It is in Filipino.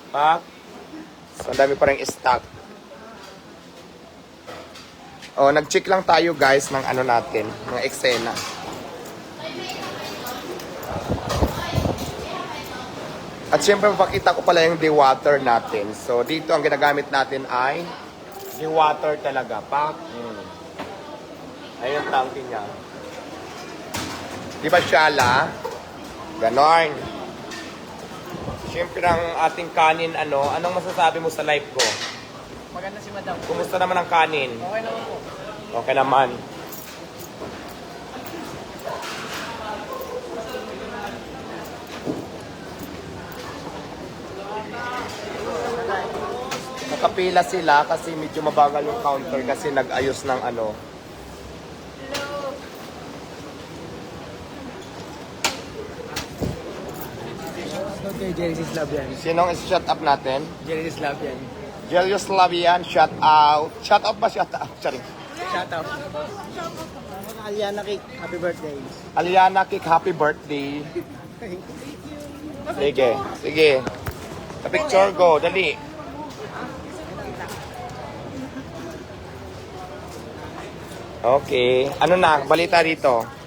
Pak. So, ang dami pa rin stock. Oh, nag-check lang tayo guys ng ano natin, mga eksena. At syempre, papakita ko pala yung dewater natin. So, dito ang ginagamit natin ay dewater talaga. Pak. Ayun ang tangke niya. Di ba Shala? Ganon. Syempre ang ating kanin, anong masasabi mo sa life ko? Maganda si Madam. Kumusta naman ang kanin? Okay naman po. Okay naman. Nakapila sila kasi medyo mabagal yung counter kasi nag-ayos ng ano. Okay, Genesis Love yan. Sinong is-shut up natin? Genesis Love yan. Jelius Lavian, shut out. Shut up ba? Shut up. Sorry. Shout out. Aliana Cake, happy birthday. Aliana Kik, happy birthday. Sige, sige. Sa picture go, dali. Okay. Ano na, balita dito?